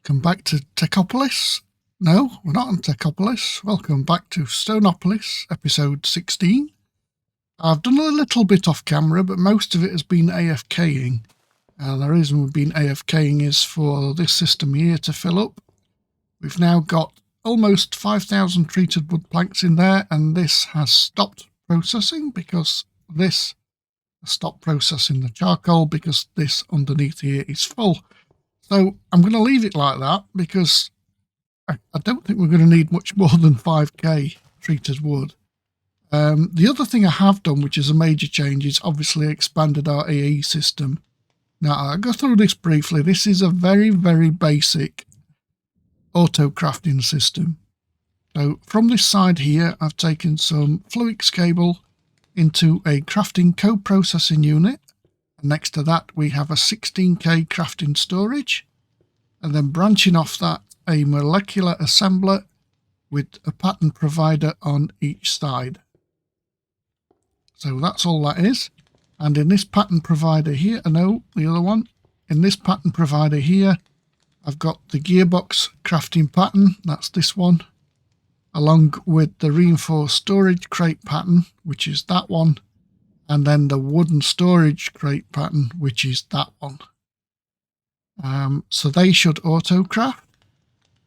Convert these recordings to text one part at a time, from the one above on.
Welcome back to Techopolis. No, we're not on Techopolis. Welcome back to Stoneopolis, episode 16. I've done a little bit off camera, but most of it has been AFKing. And the reason we've been AFKing is for this system here to fill up. We've now got almost 5,000 treated wood planks in there, and this has stopped processing because this has stopped processing the charcoal because this underneath here is full. So I'm going to leave it like that because I don't think we're going to need much more than 5k treated wood. The other thing I have done, which is a major change, is obviously expanded our EE system. Now, I'll go through this briefly. This is a very, very basic auto crafting system. So from this side here, I've taken some Fluix cable into a crafting co-processing unit. Next to that, we have a 16k crafting storage, and then branching off that, a molecular assembler with a pattern provider on each side. So that's all that is. And in this pattern provider here, no, the other one, in this pattern provider here, I've got the gearbox crafting pattern, that's this one, along with the reinforced storage crate pattern, which is that one, and then the wooden storage crate pattern, which is that one. So they should auto craft.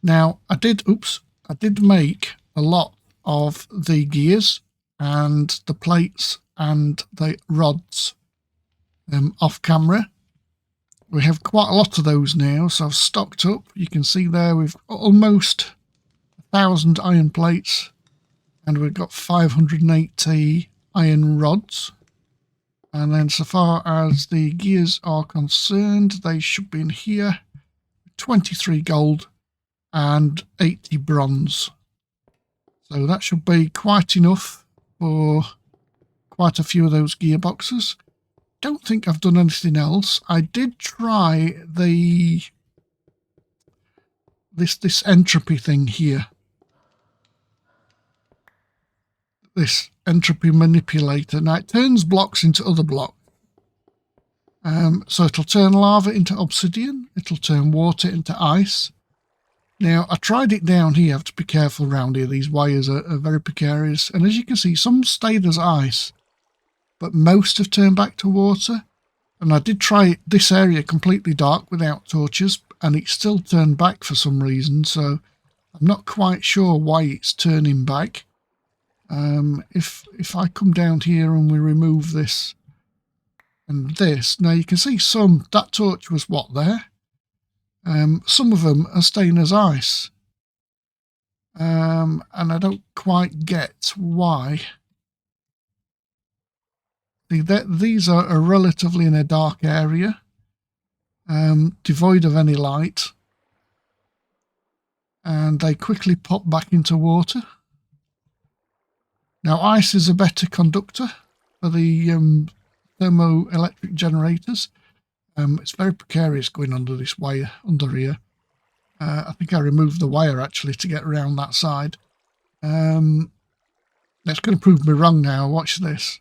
Now I did make a lot of the gears and the plates and the rods off camera. We have quite a lot of those now, so I've stocked up. You can see there we've got almost 1,000 iron plates, and we've got 580 iron rods. And then so far as the gears are concerned, they should be in here. 23 gold and 80 bronze. So that should be quite enough for quite a few of those gearboxes. Don't think I've done anything else. I did try this entropy thing here. This entropy manipulator. Now it turns blocks into other blocks. So it'll turn lava into obsidian. It'll turn water into ice. Now I tried it down here. I have to be careful around here. These wires are very precarious. And as you can see, some stayed as ice, but most have turned back to water. And I did try this area completely dark without torches, and it still turned back for some reason. So I'm not quite sure why it's turning back. If I come down here and we remove this and this, now you can see that torch was what there. Some of them are staying as ice. And I don't quite get why. See, these are relatively in a dark area, devoid of any light, and they quickly pop back into water. Now, ice is a better conductor for the thermoelectric generators. It's very precarious going under this wire, under here. I think I removed the wire, actually, to get around that side. It's going to prove me wrong now. Watch this.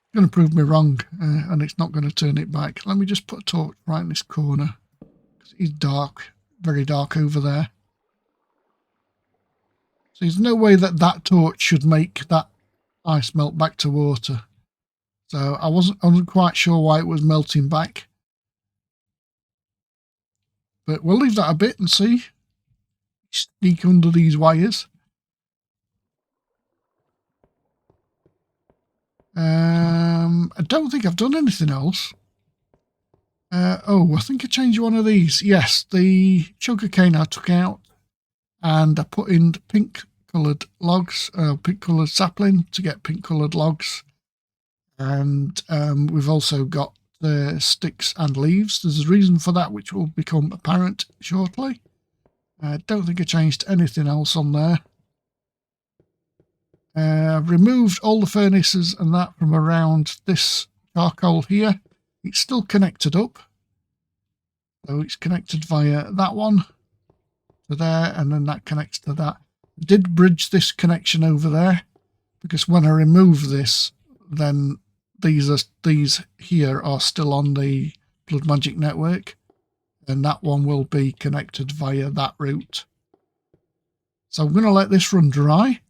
It's going to prove me wrong, and it's not going to turn it back. Let me just put a torch right in this corner. It's dark, very dark over there. So there's no way that torch should make that ice melt back to water. So I wasn't quite sure why it was melting back. But we'll leave that a bit and see. Sneak under these wires. I don't think I've done anything else. Oh, I think I changed one of these. Yes, the sugarcane I took out, and I put in pink coloured logs, pink coloured sapling to get pink coloured logs. And we've also got the sticks and leaves. There's a reason for that which will become apparent shortly. I don't think I changed anything else on there. I've removed all the furnaces and that from around this charcoal here. It's still connected up. So it's connected via that one to there, and then that connects to that. I did bridge this connection over there because when I remove this, then these here are still on the Blood Magic network. then that one will be connected via that route. So I'm going to let this run dry,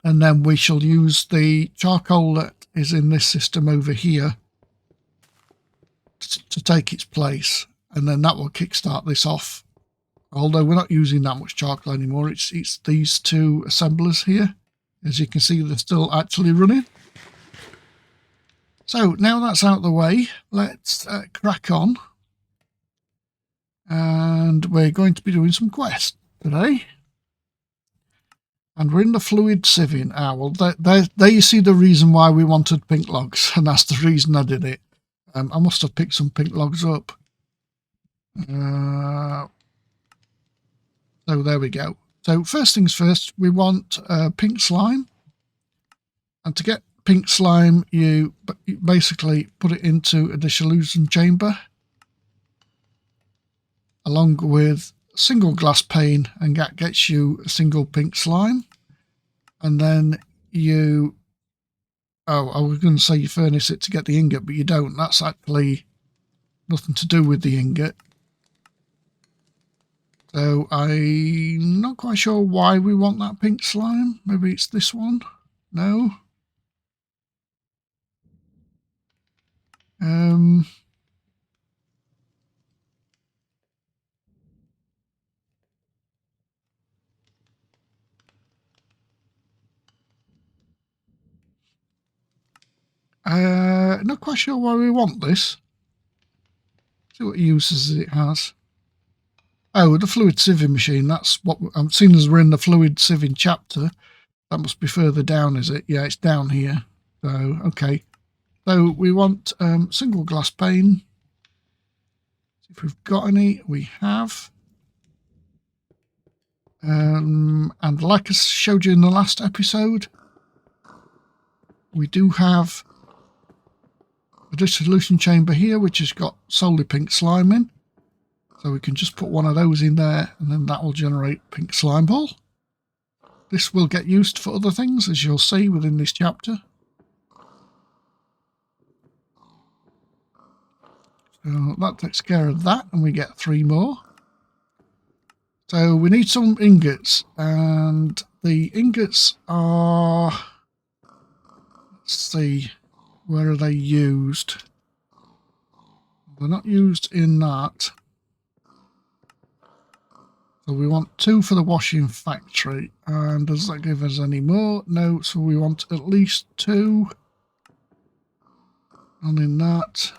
and then we shall use the charcoal that is in this system over here to take its place, and then that will kickstart this off. Although we're not using that much charcoal anymore, it's these two assemblers here. As you can see, they're still actually running. So now that's out of the way, let's crack on. And we're going to be doing some quests today. And we're in the fluid sieving. Well, there you see the reason why we wanted pink logs, and that's the reason I did it. I must have picked some pink logs up. So there we go. So first things first, we want pink slime. And to get pink slime, you basically put it into a dissolution chamber along with a single glass pane, and that gets you a single pink slime. And then you... Oh, I was going to say you furnace it to get the ingot, but you don't. That's actually nothing to do with the ingot. So I'm not quite sure why we want that pink slime. Maybe it's this one? No? Not quite sure why we want this. See what uses it has. Oh, the fluid sieving machine. That's what I'm seeing as we're in the fluid sieving chapter. That must be further down, is it? Yeah, it's down here. So, okay. So we want single glass pane. If we've got any, we have. And like I showed you in the last episode, we do have a dissolution chamber here, which has got solely pink slime in. So we can just put one of those in there, and then that will generate pink slime ball. This will get used for other things, as you'll see within this chapter. So that takes care of that, and we get 3 more. So we need some ingots, and the ingots are... Let's see, where are they used? They're not used in that. So we want 2 for the washing factory. And does that give us any more? No, so we want at least 2. None in that.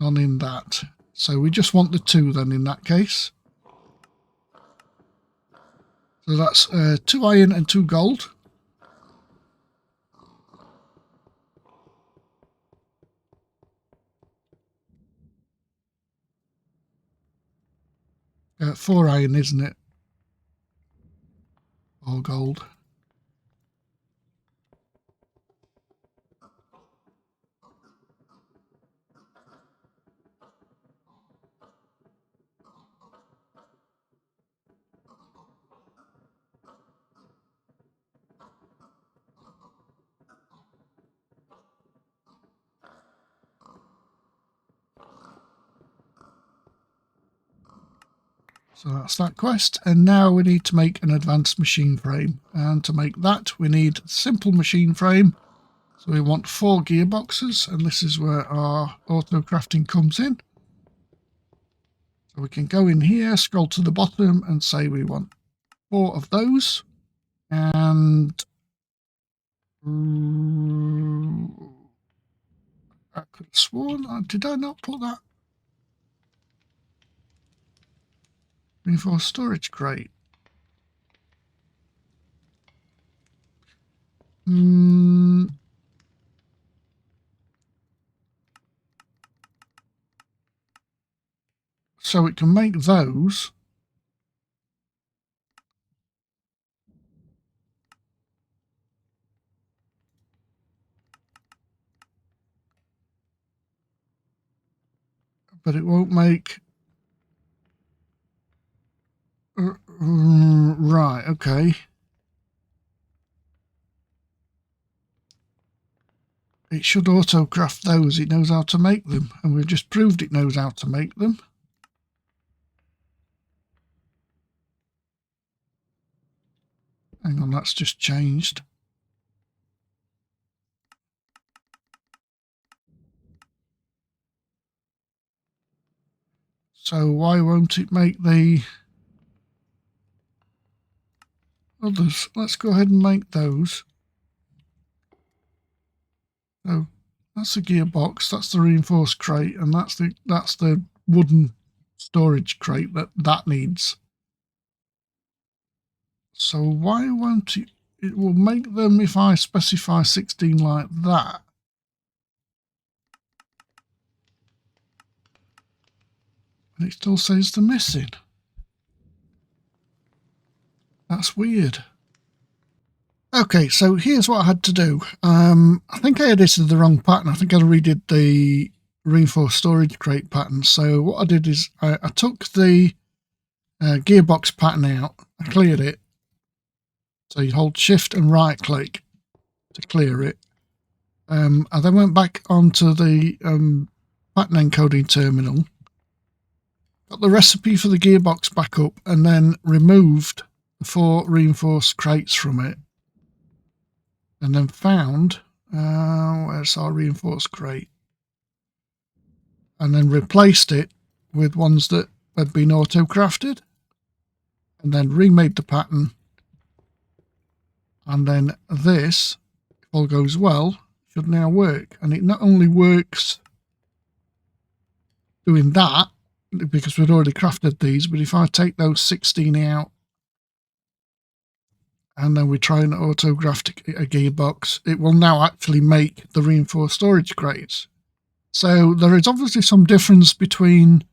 None in that. So we just want the 2 then in that case. So that's 2 iron and 2 gold. Four iron, isn't it? Or gold. So that's that quest, and now we need to make an advanced machine frame, and to make that we need a simple machine frame. So we want 4 gearboxes, and this is where our auto crafting comes in. So we can go in here, scroll to the bottom and say we want 4 of those, and I could have sworn, did I not put that? Reinforced storage crate. So it can make those. But it won't make... right, okay. it should auto-craft those. It knows how to make them, and we've just proved it knows how to make them. Hang on, that's just changed. So why won't it make the others? Let's go ahead and make those. So that's the gearbox, that's the reinforced crate, and that's the wooden storage crate that needs. So why won't it? It will make them if I specify 16 like that. And it still says they're missing. That's weird. Okay, so here's what I had to do. I think I edited the wrong pattern. I think I redid the reinforced storage crate pattern. So what I did is I took the gearbox pattern out. I cleared it. So you hold shift and right click to clear it. I then went back onto the pattern encoding terminal, got the recipe for the gearbox back up, and then removed the 4 reinforced crates from it. And then found, where's our reinforced crate? And then replaced it with ones that had been auto-crafted. And then remade the pattern. And then this, if all goes well, should now work. And it not only works doing that, because we'd already crafted these, but if I take those 16 out, and then we try and autograph a gearbox, it will now actually make the reinforced storage crates. So there is obviously some difference between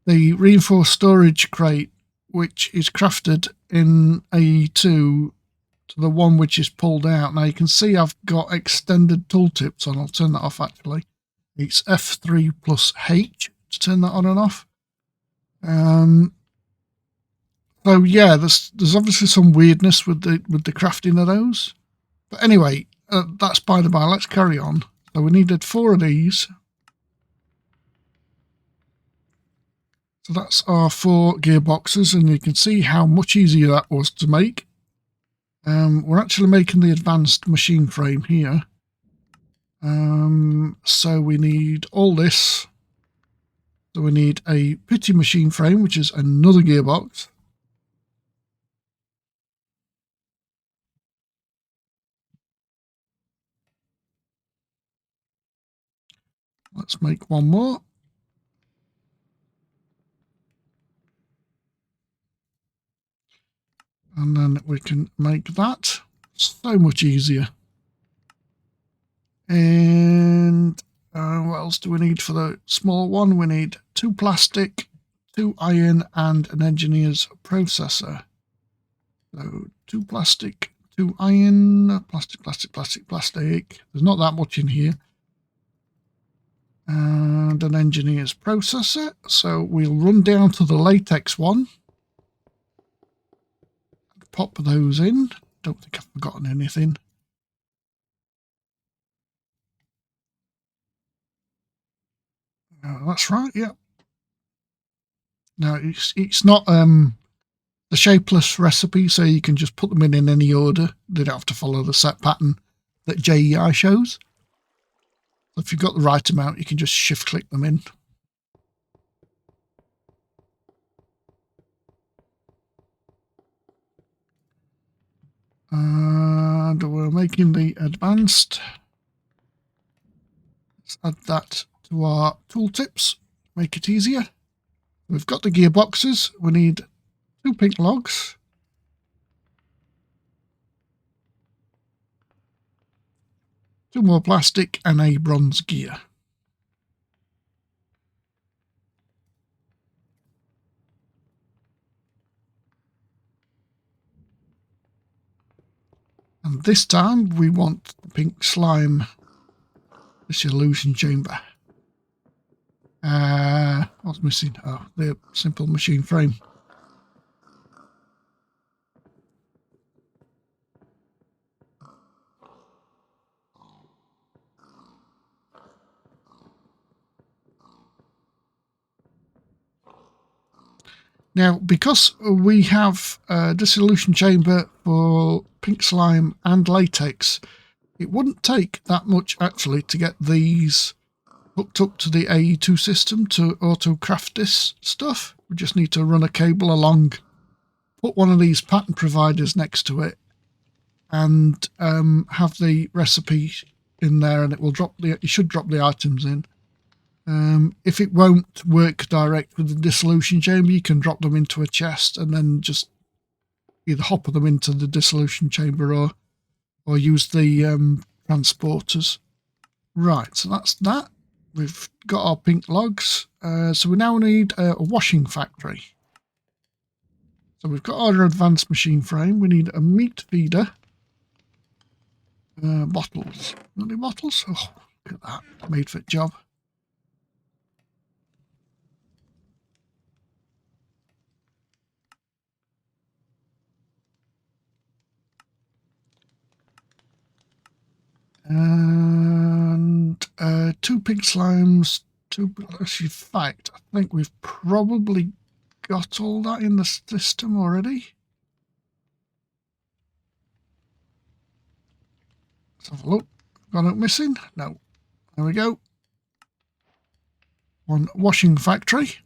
the reinforced storage crate, which is crafted in AE2, to the one which is pulled out. Now you can see I've got extended tooltips on. I'll turn that off actually. It's F3 plus H to turn that on and off. So yeah, there's obviously some weirdness with the crafting of those. But anyway, that's by the by. Let's carry on. So we needed 4 of these. So that's our 4 gearboxes, and you can see how much easier that was to make. We're actually making the advanced machine frame here. So we need all this. So we need a pity machine frame, which is another gearbox. Let's make one more. And then we can make that. So much easier. And what else do we need for the small one? We need 2 plastic, 2 iron, and an engineer's processor. So 2 plastic, 2 iron, plastic. There's not that much in here. And an engineer's processor. So we'll run down to the latex one. Pop those in. Don't think I've forgotten anything. That's right, yeah. Now it's not the shapeless recipe, so you can just put them in any order. They don't have to follow the set pattern that JEI shows. So if you've got the right amount, you can just shift click them in. And we're making the advanced. Let's add that to our tooltips, make it easier. We've got the gearboxes. We need 2 pink logs. 2 more plastic and a bronze gear. And this time we want the pink slime, this illusion chamber. What's missing? Oh, the simple machine frame. Now, because we have a dissolution chamber for pink slime and latex, it wouldn't take that much actually to get these hooked up to the AE2 system to auto-craft this stuff. We just need to run a cable along, put one of these pattern providers next to it, and have the recipe in there, and it will drop the. It should drop the items in. If it won't work direct with the dissolution chamber, you can drop them into a chest and then just either hopper them into the dissolution chamber or use the transporters. Right, so that's that. We've got our pink logs. So we now need a washing factory. So we've got our advanced machine frame. We need a meat feeder. Bottles. Any bottles? Oh, look at that. Made for the job. And 2 pink slimes. 2. In fact, I think we've probably got all that in the system already. Let's have a look. Got it missing? No. There we go. 1 washing factory.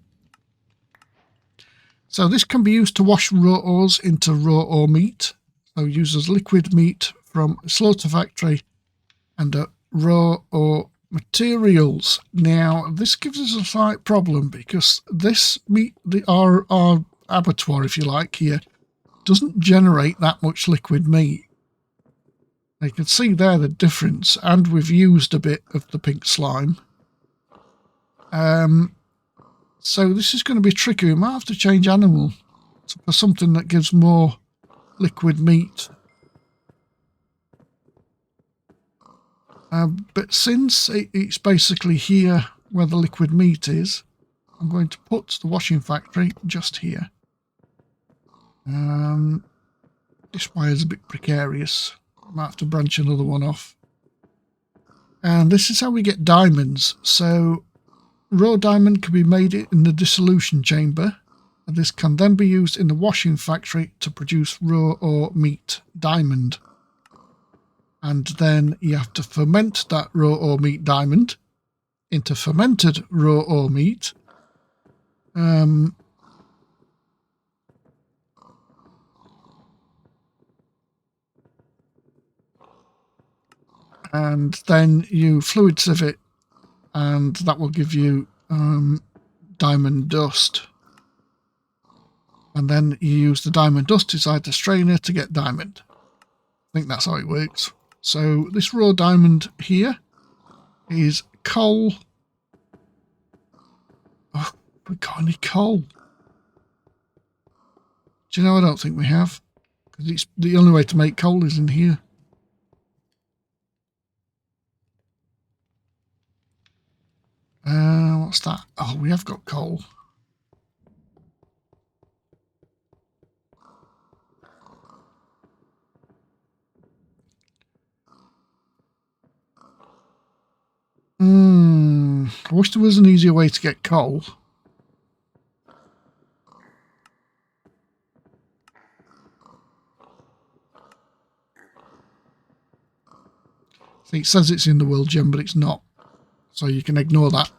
So this can be used to wash raw ores into raw ore meat. So uses liquid meat from a slaughter factory and raw ore materials. Now this gives us a slight problem because this meat, our abattoir, if you like, here doesn't generate that much liquid meat. You can see there the difference, and we've used a bit of the pink slime. So this is going to be tricky. We might have to change animal for something that gives more liquid meat. But since it's basically here where the liquid meat is, I'm going to put the washing factory just here. This wire is a bit precarious. I might have to branch another one off. And this is how we get diamonds. So raw diamond can be made in the dissolution chamber. And this can then be used in the washing factory to produce raw ore meat diamond. And then you have to ferment that raw ore meat diamond into fermented raw ore meat. And then you fluid sieve it, and that will give you diamond dust. And then you use the diamond dust inside the strainer to get diamond. I think that's how it works. So this raw diamond here is coal. Oh, we got any coal? Do you know, I don't think we have. Because it's the only way to make coal is in here. What's that? Oh, we have got coal. I wish there was an easier way to get coal. See, it says it's in the world gem, but it's not. So you can ignore that.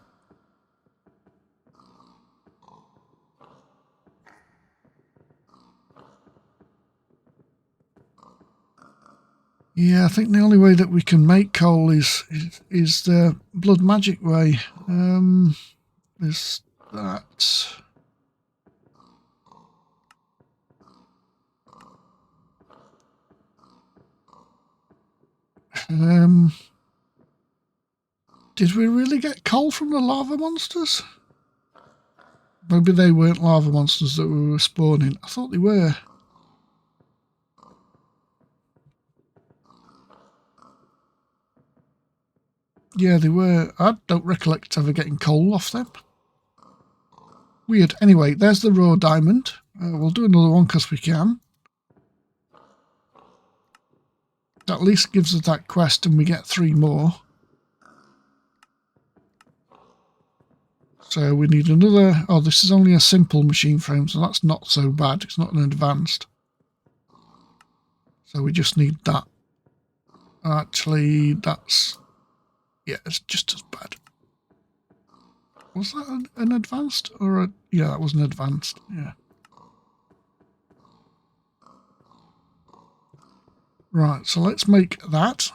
Yeah, I think the only way that we can make coal is the blood magic way. Is that? Did we really get coal from the lava monsters? Maybe they weren't lava monsters that we were spawning. I thought they were. Yeah, they were. I don't recollect ever getting coal off them. Weird. Anyway, there's the raw diamond. We'll do another one because we can. At least gives us that quest and we get 3 more. So we need another. Oh, this is only a simple machine frame, so that's not so bad. It's not an advanced. So we just need that. Actually, that's... yeah, it's just as bad. Was that an advanced or a... yeah, that was an advanced. Yeah. Right, so let's make that.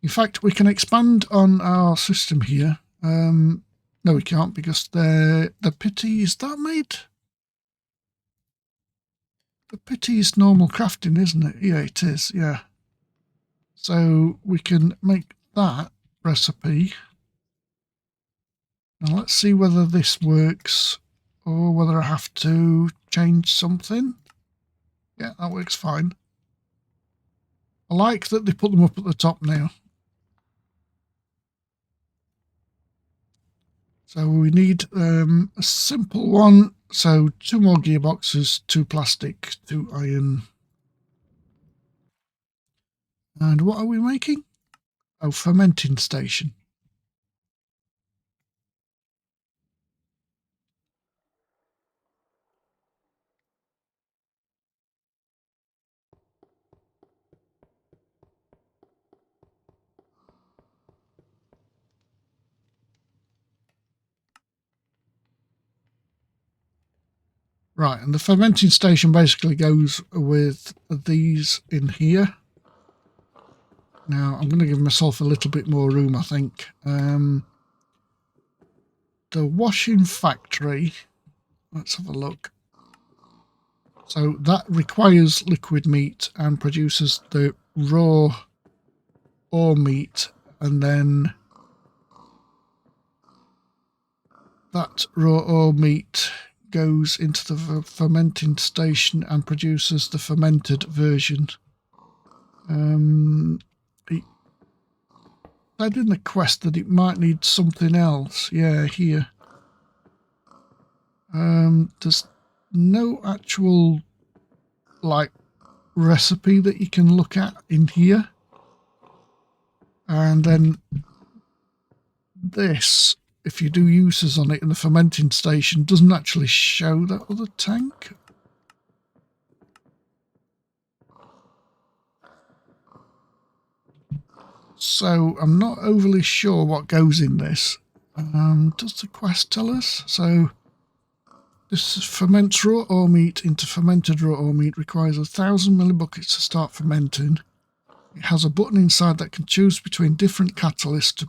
In fact, we can expand on our system here. No, we can't, because the pity, is that made? The pity is normal crafting, isn't it? Yeah, it is, yeah. So we can make that recipe. Now let's see whether this works or whether I have to change something. Yeah, that works fine. I like that they put them up at the top now. So we need a simple one. So 2 more gearboxes, 2 plastic, 2 iron. And what are we making? Oh, fermenting station. Right, and the fermenting station basically goes with these in here. Now, I'm going to give myself a little bit more room, I think. The washing factory, let's have a look. So that requires liquid meat and produces the raw ore meat, and then that raw ore meat goes into the fermenting station and produces the fermented version. It said in the quest that it might need something else. Yeah, here. There's no actual like recipe that you can look at in here. And then this, if you do uses on it in the fermenting station, doesn't actually show that other tank. So I'm not overly sure what goes in this. Does the quest tell us? So this ferments raw ore meat into fermented raw ore meat, requires 1,000 millibuckets to start fermenting. It has a button inside that can choose between different catalysts to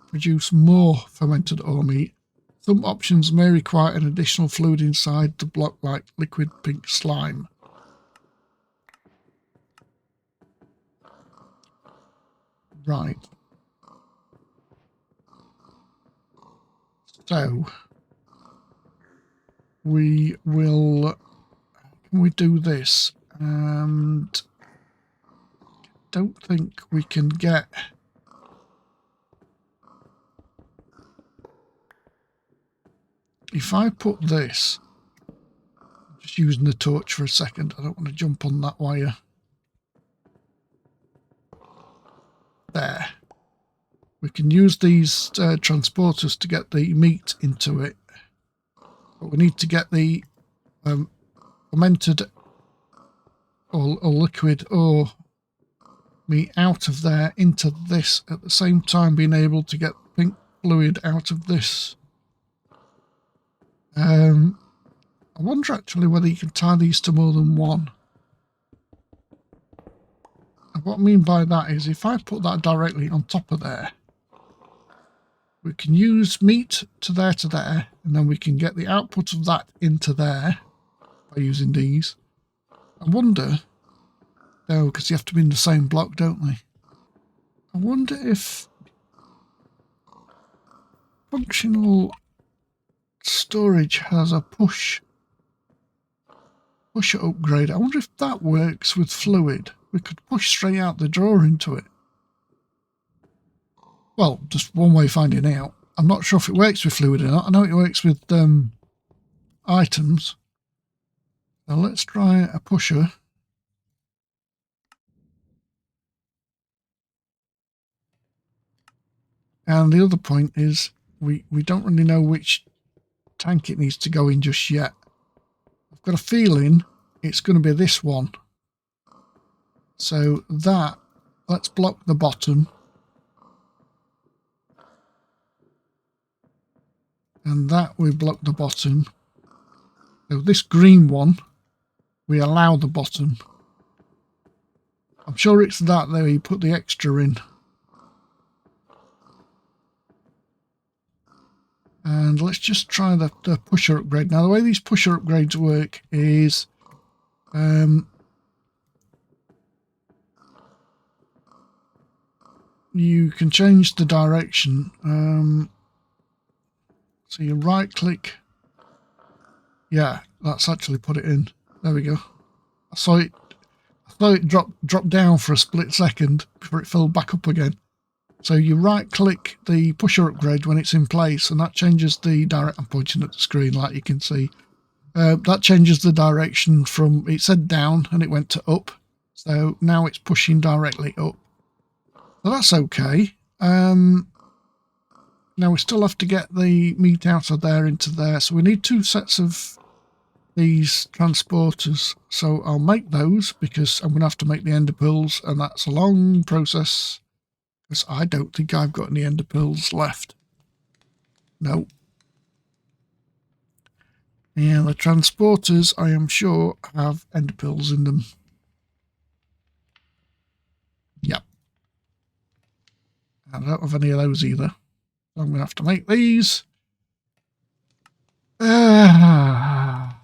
produce more fermented ore meat. Some options may require an additional fluid inside to block like liquid pink slime. Right. So we will... can we do this? And don't think we can get... if I put this... just using the torch for a second, I don't want to jump on that wire. There. We can use these transporters to get the meat into it. But we need to get the fermented or liquid ore meat out of there into this, at the same time being able to get pink fluid out of this. I wonder actually whether you can tie these to more than one. And what I mean by that is if I put that directly on top of there, we can use meat to there, and then we can get the output of that into there by using these. I wonder, though, because you have to be in the same block, don't they? I wonder if functional storage has a pusher upgrade. I wonder if that works with fluid. We could push straight out the drawer into it. Well, just one way of finding out. I'm not sure if it works with fluid or not. I know it works with items. Now let's try a pusher. And the other point is we don't really know which tank it needs to go in just yet. I've got a feeling it's going to be this one. So that, let's block the bottom. And that we block the bottom. So this green one, we allow the bottom. I'm sure it's that there you put the extra in. And let's just try the pusher upgrade. Now the way these pusher upgrades work is you can change the direction. So you right click. Yeah, that's actually put it in. There we go. I saw it drop down for a split second before it filled back up again. So you right click the pusher upgrade when it's in place, and that changes the direct. I'm pointing at the screen like you can see. That changes the direction from, it said down and it went to up. So now it's pushing directly up. So that's okay. Now we still have to get the meat out of there into there. So we need 2 sets of these transporters. So I'll make those because I'm going to have to make the ender pearls, and that's a long process because I don't think I've got any ender pearls left. No. Yeah, the transporters, I am sure, have ender pearls in them. Yep. I don't have any of those either. So I'm going to have to make these. Then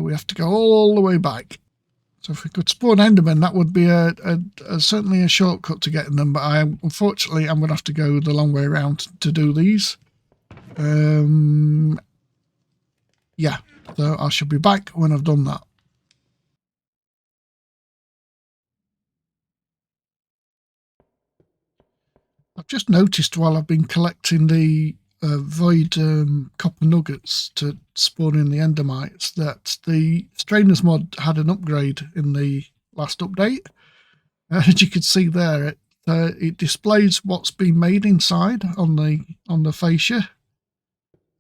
we have to go all the way back. So if we could spawn endermen, that would be certainly a shortcut to getting them. But unfortunately, I'm going to have to go the long way around to do these. Yeah, so I should be back when I've done that. I've just noticed while I've been collecting the void copper nuggets to spawn in the endermites that the strainers mod had an upgrade in the last update. As you can see there, it displays what's been made inside on the fascia.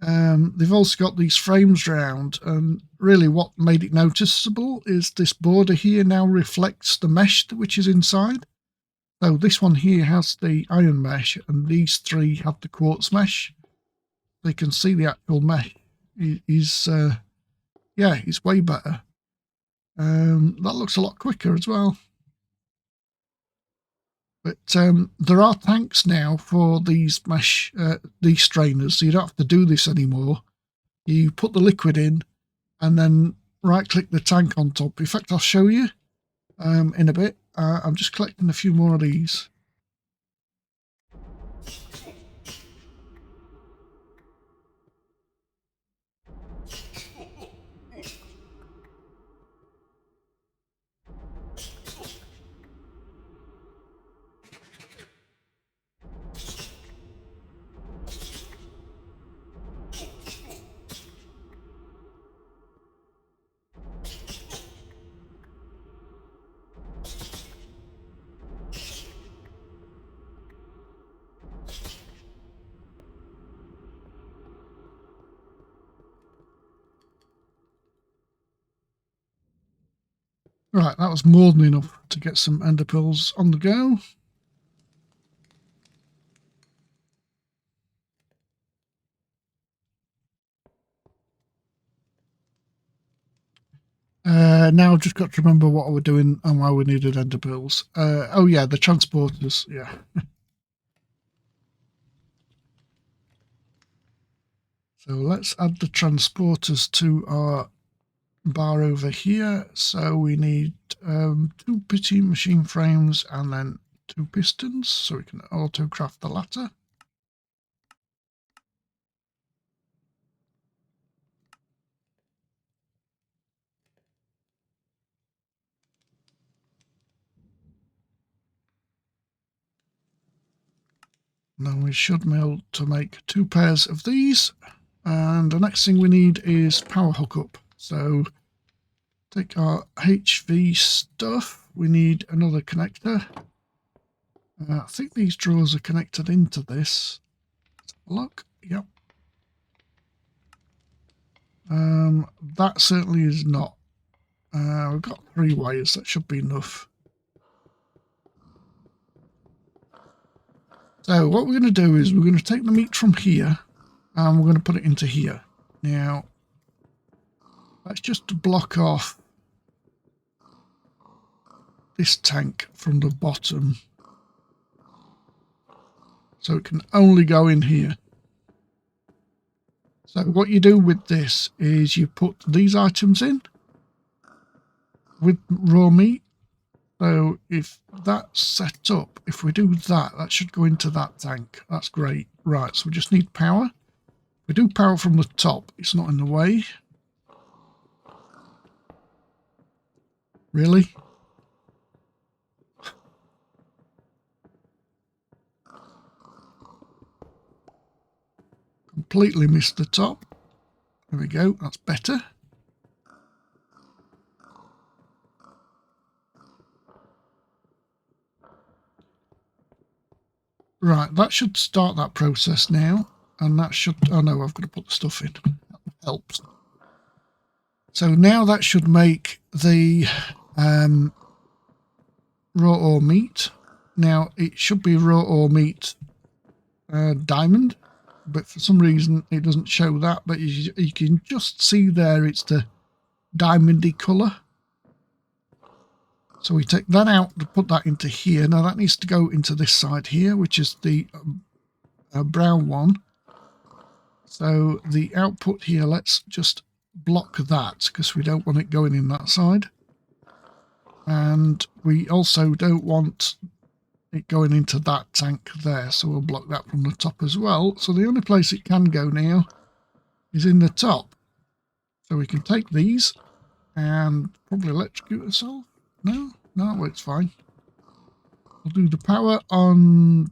They've also got these frames round, and really what made it noticeable is this border here now reflects the mesh which is inside. So this one here has the iron mesh, and these 3 have the quartz mesh. They can see the actual mesh is way better. That looks a lot quicker as well. But there are tanks now for these mesh, these strainers, so you don't have to do this anymore. You put the liquid in and then right-click the tank on top. In fact, I'll show you in a bit. I'm just collecting a few more of these. Right, that was more than enough to get some ender pearls on the go. Now I've just got to remember what I was doing and why we needed ender pearls. Oh yeah, the transporters, yeah. So let's add the transporters to our bar over here. So we need 2 pity machine frames and then 2 pistons, so we can auto-craft the latter. Now we should be able to make 2 pairs of these. And the next thing we need is power hookup. So take our HV stuff. We need another connector. I think these drawers are connected into this. Let's have a look. Yep. That certainly is not. We've got 3 wires. That should be enough. So what we're going to do is we're going to take the meat from here and we're going to put it into here. Now, that's just to block off this tank from the bottom. So it can only go in here. So what you do with this is you put these items in with raw meat. So if that's set up, if we do that, that should go into that tank. That's great. Right, so we just need power. If we do power from the top, it's not in the way. Really? Completely missed the top. There we go, that's better. Right, that should start that process now. And that should... oh no, I've got to put the stuff in. That helps. So now that should make the raw ore meat. Now, it should be raw ore meat diamond. But for some reason, it doesn't show that. But you can just see there it's the diamondy colour. So we take that out to put that into here. Now that needs to go into this side here, which is the brown one. So the output here, let's just block that because we don't want it going in that side. And we also don't want it going into that tank there. So we'll block that from the top as well. So the only place it can go now is in the top. So we can take these and probably electrocute ourselves. No, that works fine. We'll do the power on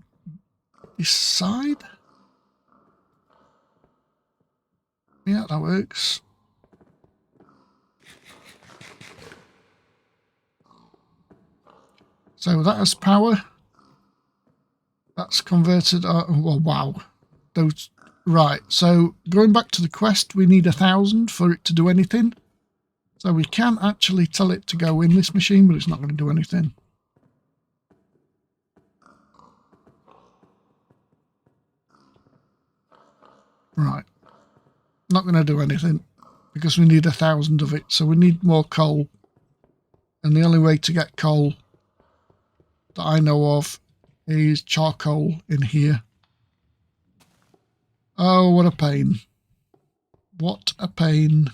this side. Yeah, that works. So that has power. That's converted. Well, wow. Those. Right. So going back to the quest, we need 1,000 for it to do anything. So we can actually tell it to go in this machine, but it's not going to do anything. Right. Not going to do anything because we need 1,000 of it. So we need more coal. And the only way to get coal that I know of is charcoal in here. Oh, what a pain. What a pain.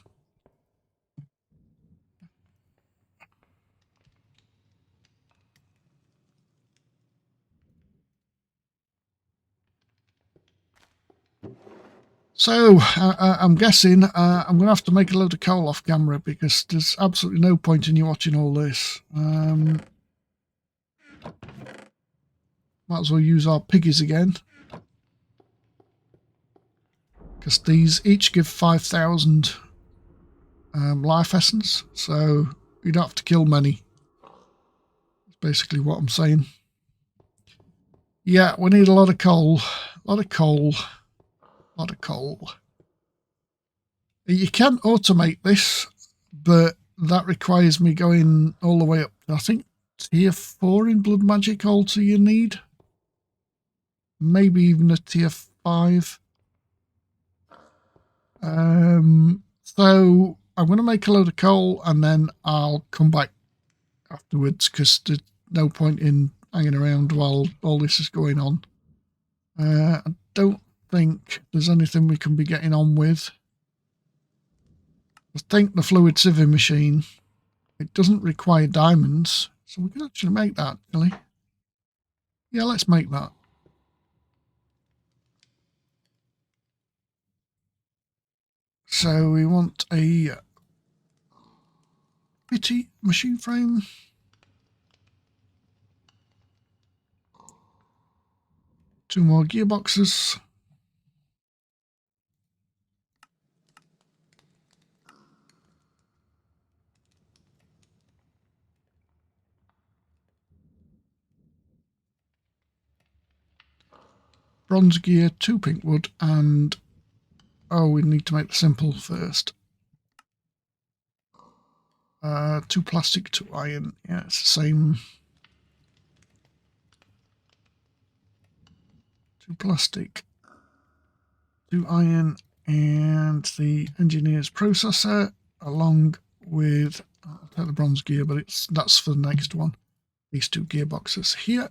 So, I'm guessing I'm going to have to make a load of coal off camera because there's absolutely no point in you watching all this. Might as well use our piggies again. Because these each give 5,000 life essence, so you don't have to kill many. That's basically what I'm saying. Yeah, we need a lot of coal. A lot of coal. A lot of coal. You can automate this, but that requires me going all the way up to, I think, tier 4 in Blood Magic altar you need. Maybe even a tier 5. So I'm going to make a load of coal and then I'll come back afterwards because there's no point in hanging around while all this is going on. I don't think there's anything we can be getting on with. I think the fluid sieving machine, it doesn't require diamonds, so we can actually make that, actually. Yeah, let's make that. So we want a bitty machine frame. Two more gearboxes. bronze gear, 2 pink wood, and we need to make the simple first. 2 plastic, 2 iron. Yeah, it's the same. 2 plastic, 2 iron, and the engineer's processor, along with, I'll take the bronze gear, but that's for the next one. These 2 gearboxes here.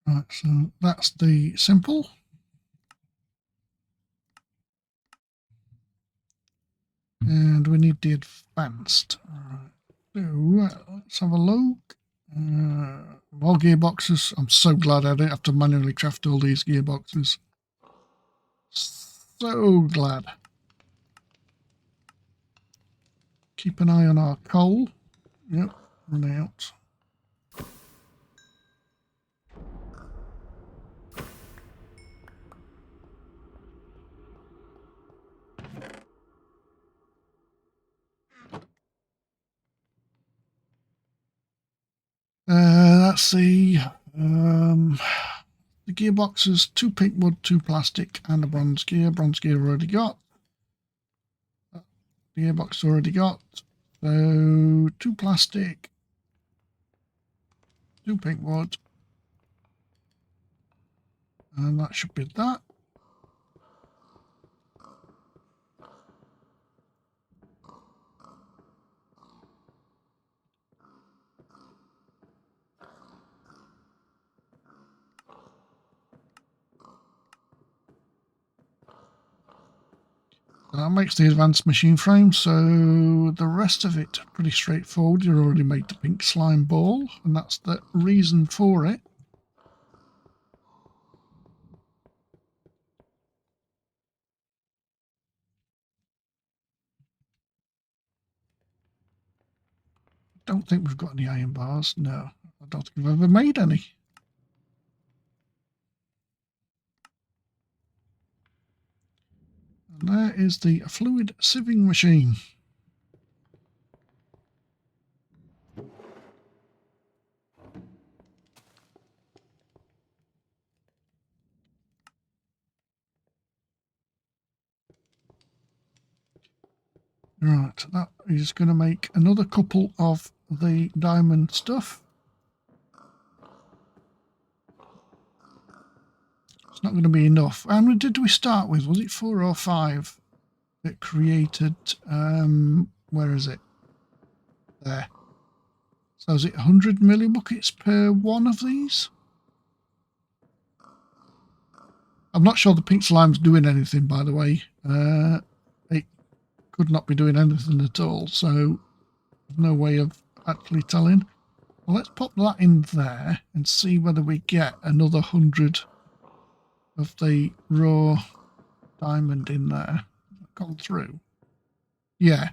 Right, so that's the simple. And we need the advanced. Right. So let's have a look. More gearboxes. I'm so glad I don't have to manually craft all these gearboxes. So glad. Keep an eye on our coal. Yep, run out. That's the gearboxes, 2 pink wood, 2 plastic, and a bronze gear. Bronze gear already got. The gearbox already got. So 2 plastic, 2 pink wood, and that should be that. That makes the advanced machine frame, so the rest of it pretty straightforward. You already made the pink slime ball, and that's the reason for it. Don't think we've got any iron bars. No, I don't think I've ever made any. And there is the fluid sieving machine. Right, that is going to make another couple of the diamond stuff. It's not going to be enough. How many did we start with? Was it 4 or 5 that created, where is it? There. So is it 100 millibuckets per one of these? I'm not sure the pink slime's doing anything, by the way. It could not be doing anything at all, so there's no way of actually telling. Well, let's pop that in there and see whether we get another 100 of the raw diamond in there. Gone through. Yeah.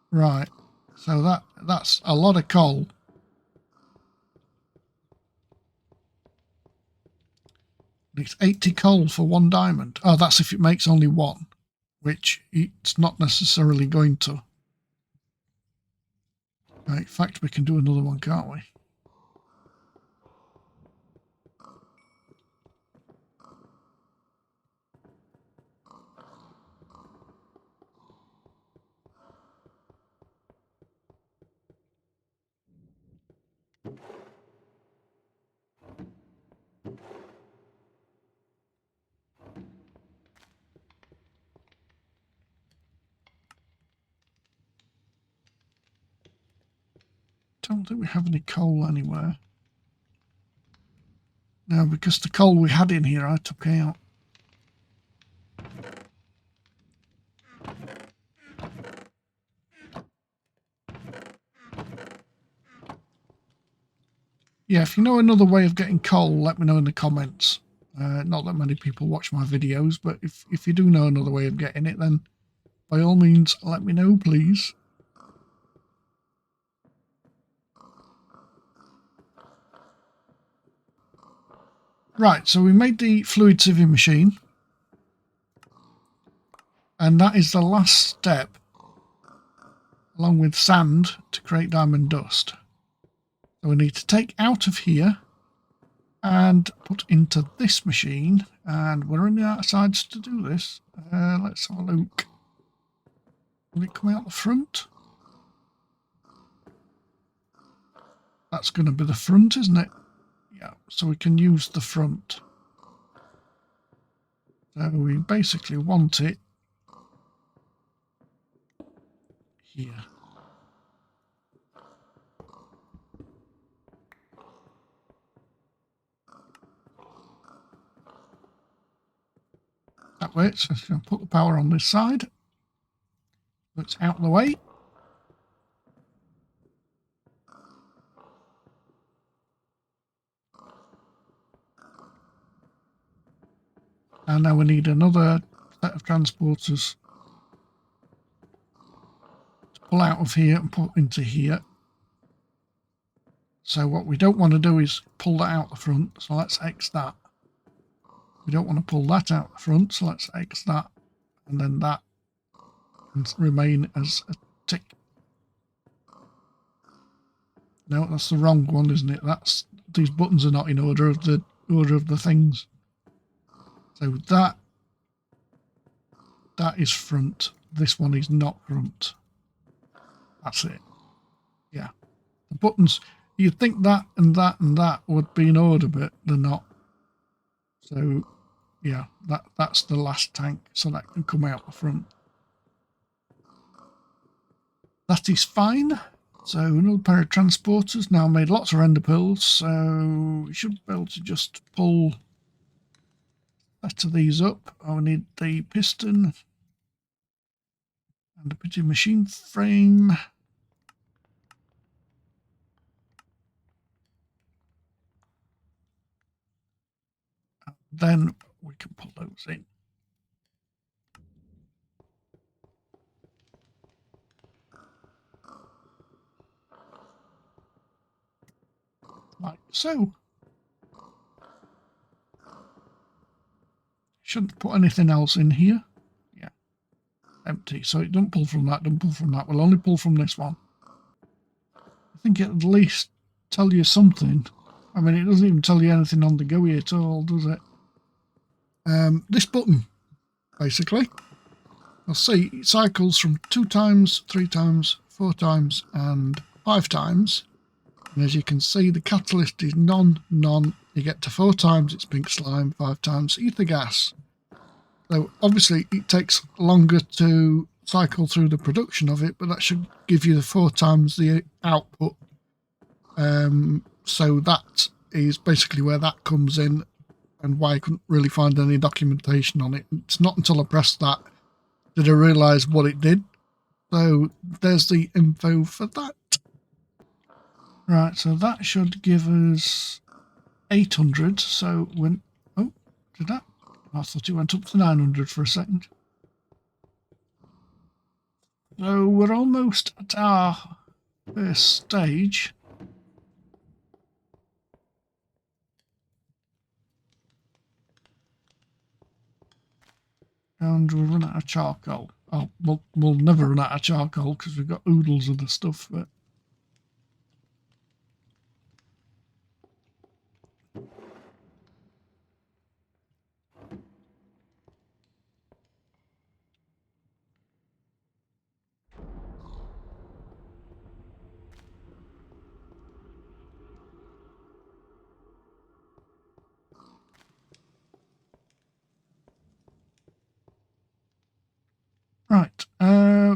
Right. So that's a lot of coal. It's 80 coal for 1 diamond. Oh, that's if it makes only 1, which it's not necessarily going to. In fact, we can do another one, can't we? Don't think we have any coal anywhere. No, because the coal we had in here I took out. Yeah, if you know another way of getting coal, let me know in the comments. Not that many people watch my videos, but if you do know another way of getting it, then by all means, let me know, please. Right, so we made the fluid sieving machine. And that is the last step, along with sand, to create diamond dust. So we need to take out of here and put into this machine. And we're running out of sides to do this. Let's have a look. Will it come out the front? That's going to be the front, isn't it? Yeah, so we can use the front. So we basically want it here. That way, so I'm going to put the power on this side. So it's out of the way. And now we need another set of transporters to pull out of here and put into here. So what we don't want to do is pull that out the front, so let's X that. We don't want to pull that out the front, so let's X that. And then that can remain as a tick. No, that's the wrong one, isn't it? These buttons are not in order of the things. So that is front. This one is not front. That's it. Yeah. The buttons, you'd think that and that and that would be in order, but they're not. So yeah, that's the last tank, so that can come out the front. That is fine. So another pair of transporters. Now I made lots of render pills, so we should be able to just pull set of these up. I will need the piston and a pretty machine frame. And then we can pull those in. Like so. Shouldn't put anything else in here. Yeah. Empty. So it don't pull from that, don't pull from that. We'll only pull from this one. I think it'll at least tell you something. I mean, it doesn't even tell you anything on the GUI at all, does it? This button, basically. You'll see it cycles from 2 times, 3 times, 4 times, and 5 times. And as you can see, the catalyst is none. You get to 4 times, it's pink slime, 5 times ether gas. So obviously it takes longer to cycle through the production of it, but that should give you the 4 times the output. So that is basically where that comes in, and why I couldn't really find any documentation on it. It's not until I pressed that did I realise what it did. So there's the info for that. Right, so that should give us 800. So when... Oh, did that? I thought it went up to 900 for a second. So we're almost at our first stage. And we'll run out of charcoal. Oh, we'll never run out of charcoal because we've got oodles of the stuff, but... Right,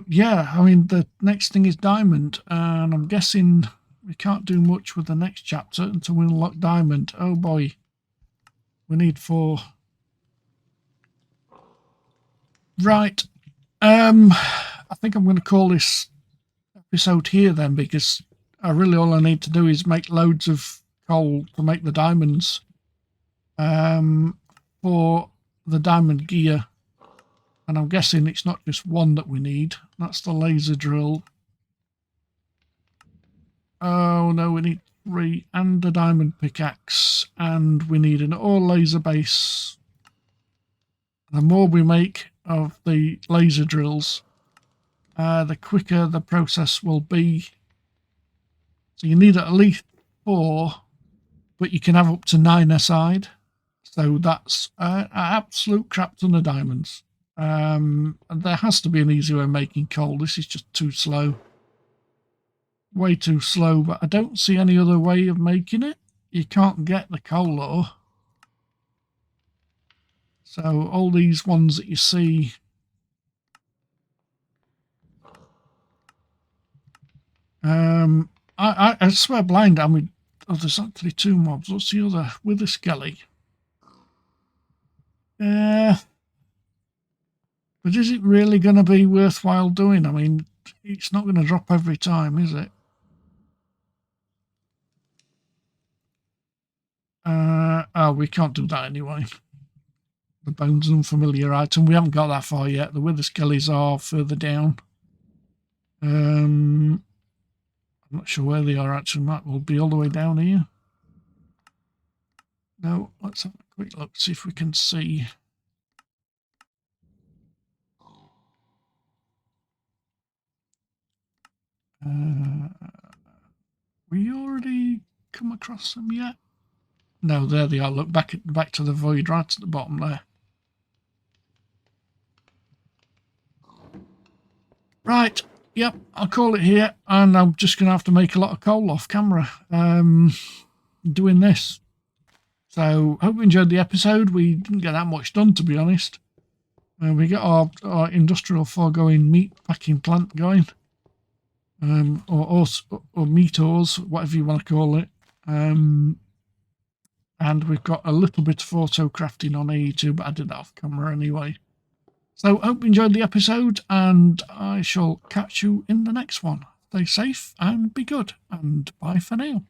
yeah, I mean, the next thing is diamond, and I'm guessing we can't do much with the next chapter until we unlock diamond. Oh boy, we need 4. Right, I think I'm going to call this episode here then, because all I need to do is make loads of coal to make the diamonds for the diamond gear. And I'm guessing it's not just one that we need. That's the laser drill. Oh no, we need 3 and a diamond pickaxe. And we need an ore laser base. The more we make of the laser drills, the quicker the process will be. So you need at least 4, but you can have up to 9 aside. So that's an absolute crap ton of diamonds. And there has to be an easier way of making coal. This is just too slow. Way too slow, but I don't see any other way of making it. You can't get the coal ore. So all these ones that you see, I swear blind, I mean, oh, there's actually 2 mobs. What's the other? With a skelly. But is it really going to be worthwhile doing? I mean, it's not going to drop every time, is it? Oh, we can't do that anyway. The bone's an unfamiliar item. We haven't got that far yet. The wither skellies are further down. I'm not sure where they are actually. Might will be all the way down here. No, let's have a quick look, see if we can see. We already come across them yet? No, there they are. Look, back to the void right at the bottom there. Right, yep, I'll call it here, and I'm just going to have to make a lot of coal off camera doing this. So, hope you enjoyed the episode. We didn't get that much done, to be honest. We got our Industrial Foregoing Meat packing plant going. Or meat ores, whatever you want to call it. And we've got a little bit of auto crafting on AE2, but I did that off camera anyway. So, hope you enjoyed the episode, and I shall catch you in the next one. Stay safe and be good, and bye for now.